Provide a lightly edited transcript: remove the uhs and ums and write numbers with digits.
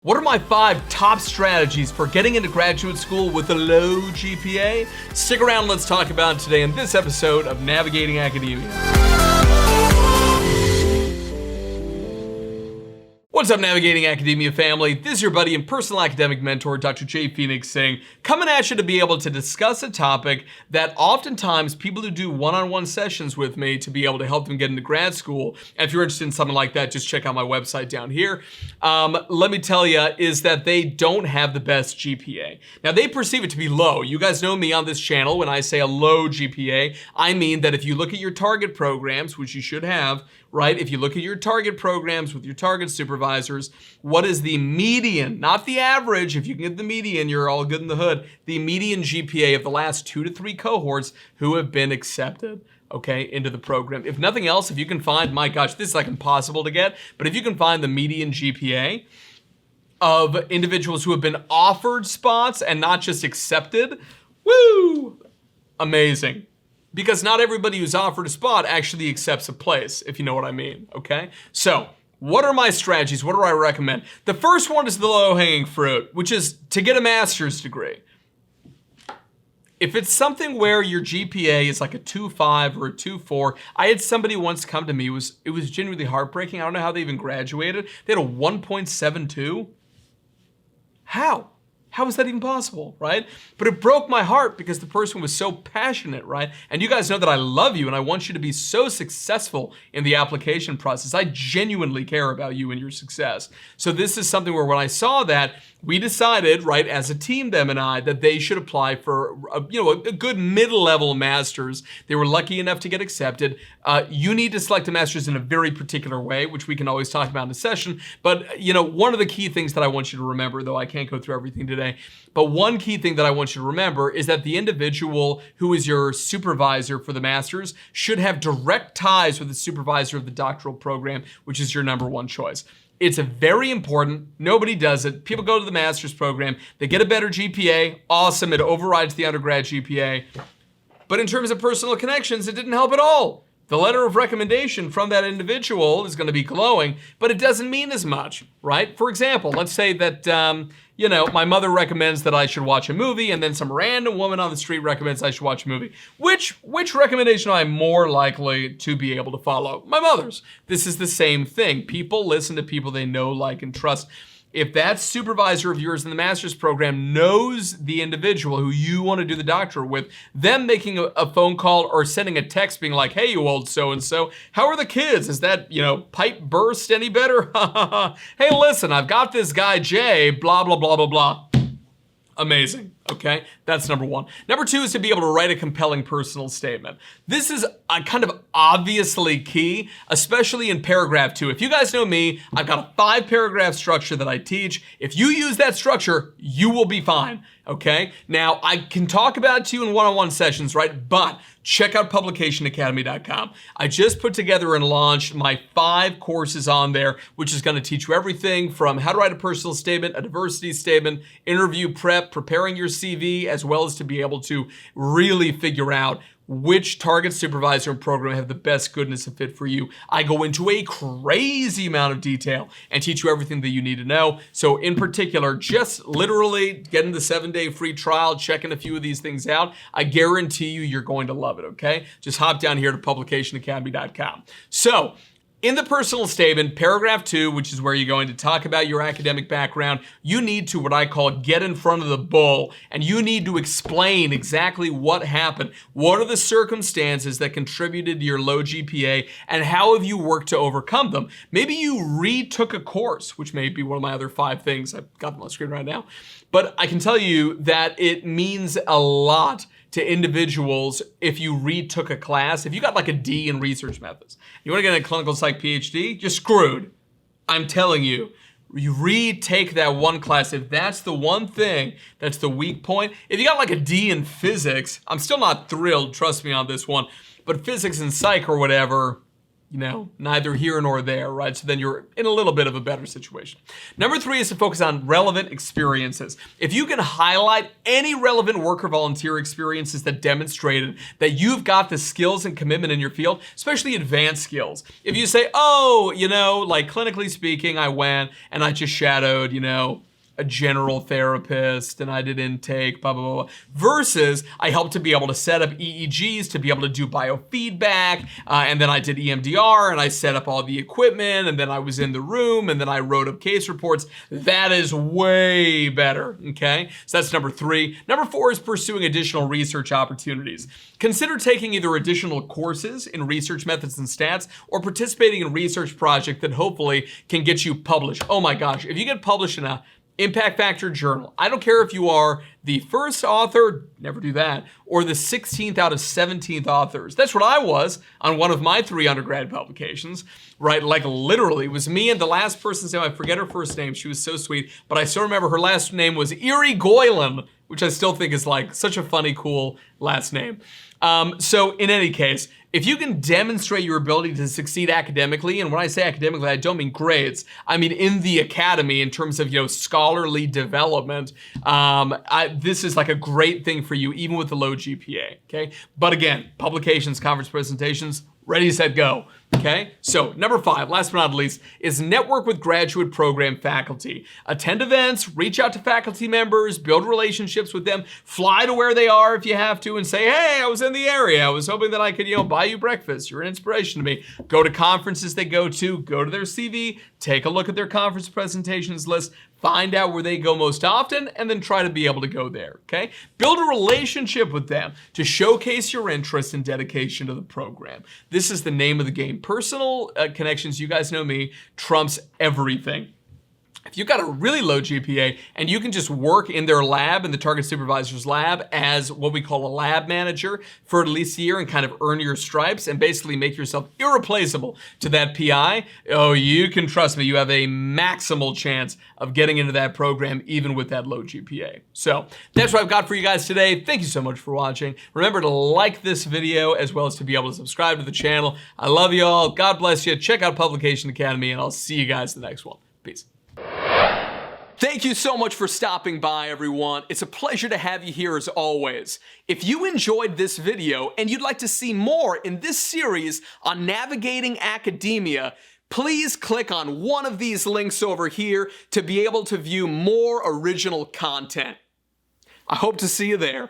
What are my 5 top strategies for getting into graduate school with a low GPA? Stick around, let's talk about it today in this episode of Navigating Academia. What's up, Navigating Academia family? This is your buddy and personal academic mentor, Dr. Phoenix Singh, coming at you to be able to discuss a topic that oftentimes people who do one-on-one sessions with me to be able to help them get into grad school, and if you're interested in something like that, just check out my website down here. Let me tell you, is that they don't have the best GPA. Now, they perceive it to be low. You guys know me on this channel. When I say a low GPA, I mean that if you look at your target programs, which you should have, right? If you look at your target programs with your target supervisors, what is the median, not the average? If you can get the median, you're all good in the hood. The median GPA of the last 2 to 3 cohorts who have been accepted, okay, into the program. If nothing else, if you can find, my gosh, this is like impossible to get, but if you can find the median GPA of individuals who have been offered spots and not just accepted, woo, amazing. Because not everybody who's offered a spot actually accepts a place, if you know what I mean, okay? So, what are my strategies? What do I recommend? The first one is the low-hanging fruit, which is to get a master's degree. If it's something where your GPA is like a 2.5 or a 2.4, I had somebody once come to me, it was genuinely heartbreaking. I don't know how they even graduated. They had a 1.72. How? How is that even possible, right? But it broke my heart because the person was so passionate, right? And you guys know that I love you and I want you to be so successful in the application process. I genuinely care about you and your success. So this is something where when I saw that, we decided, right, as a team, them and I, that they should apply for, a good mid-level master's. They were lucky enough to get accepted. You need to select a master's in a very particular way, which we can always talk about in a session. But, one of the key things that I want you to remember, though I can't go through everything today, but one key thing that I want you to remember is that the individual who is your supervisor for the master's should have direct ties with the supervisor of the doctoral program, which is your number one choice. It's a very important, nobody does it. People go to the master's program, they get a better GPA, awesome, it overrides the undergrad GPA. But in terms of personal connections, it didn't help at all. The letter of recommendation from that individual is going to be glowing, but it doesn't mean as much, right? For example, let's say that, my mother recommends that I should watch a movie, and then some random woman on the street recommends I should watch a movie. Which recommendation am I more likely to be able to follow? My mother's. This is the same thing. People listen to people they know, like, and trust. If that supervisor of yours in the master's program knows the individual who you want to do the doctorate with, them making a phone call or sending a text being like, hey, you old so-and-so, how are the kids? Is that, pipe burst any better? Hey, listen, I've got this guy, Jay, blah, blah, blah, blah, blah. Amazing, okay? That's number one. Number 2 is to be able to write a compelling personal statement. This is kind of obviously key, especially in paragraph 2. If you guys know me, I've got a 5-paragraph structure that I teach. If you use that structure, you will be fine, okay? Now, I can talk about it to you in one-on-one sessions, right? But check out publicationacademy.com. I just put together and launched my 5 courses on there, which is going to teach you everything from how to write a personal statement, a diversity statement, interview prep, preparing your CV, as well as to be able to really figure out which target supervisor and program have the best goodness and fit for you. I go into a crazy amount of detail and teach you everything that you need to know. So in particular, just literally getting the 7-day free trial, checking a few of these things out, I guarantee you're going to love it, okay? Just hop down here to publicationacademy.com. So, in the personal statement, paragraph 2, which is where you're going to talk about your academic background, you need to, what I call, get in front of the bull, and you need to explain exactly what happened. What are the circumstances that contributed to your low GPA, and how have you worked to overcome them? Maybe you retook a course, which may be one of my other 5 things. I've got them on the screen right now. But I can tell you that it means a lot to individuals if you retook a class. If you got like a D in research methods, you want to get a clinical psych PhD, you're screwed. I'm telling you, you retake that one class. If that's the one thing that's the weak point, if you got like a D in physics, I'm still not thrilled, trust me on this one, but physics and psych or whatever, neither here nor there, right? So then you're in a little bit of a better situation. Number 3 is to focus on relevant experiences. If you can highlight any relevant work or volunteer experiences that demonstrated that you've got the skills and commitment in your field, especially advanced skills. If you say, oh, like clinically speaking, I went and I just shadowed, a general therapist and I did intake, blah, blah, blah, blah. Versus I helped to be able to set up EEGs, to be able to do biofeedback, and then I did EMDR and I set up all the equipment and then I was in the room and then I wrote up case reports. That is way better, okay? So that's number 3. Number 4 is pursuing additional research opportunities. Consider taking either additional courses in research methods and stats or participating in a research project that hopefully can get you published. Oh my gosh, if you get published in a Impact Factor journal, I don't care if you are the first author, never do that, or the 16th out of 17th authors. That's what I was on one of my 3 undergrad publications, right? Like literally, it was me and the last person's name, I forget her first name, she was so sweet, but I still remember her last name was Irigoyen, which I still think is like such a funny, cool last name. So in any case, if you can demonstrate your ability to succeed academically, and when I say academically, I don't mean grades, I mean in the academy in terms of, scholarly development, this is like a great thing for you, even with the low GPA, okay? But again, publications, conference presentations, ready, set, go. Okay, so number 5, last but not least, is network with graduate program faculty. Attend events, reach out to faculty members, build relationships with them, fly to where they are if you have to and say, hey, I was in the area. I was hoping that I could, buy you breakfast. You're an inspiration to me. Go to conferences they go to their CV, take a look at their conference presentations list, find out where they go most often, and then try to be able to go there, okay? Build a relationship with them to showcase your interest and dedication to the program. This is the name of the game. Personal connections, you guys know me, trumps everything. If you've got a really low GPA and you can just work in their lab, in the target supervisor's lab, as what we call a lab manager for at least a year and kind of earn your stripes and basically make yourself irreplaceable to that PI, oh, you can trust me, you have a maximal chance of getting into that program even with that low GPA. So that's what I've got for you guys today. Thank you so much for watching. Remember to like this video as well as to be able to subscribe to the channel. I love you all. God bless you. Check out Publication Academy and I'll see you guys in the next one. Peace. Thank you so much for stopping by, everyone. It's a pleasure to have you here as always. If you enjoyed this video and you'd like to see more in this series on navigating academia, please click on one of these links over here to be able to view more original content. I hope to see you there.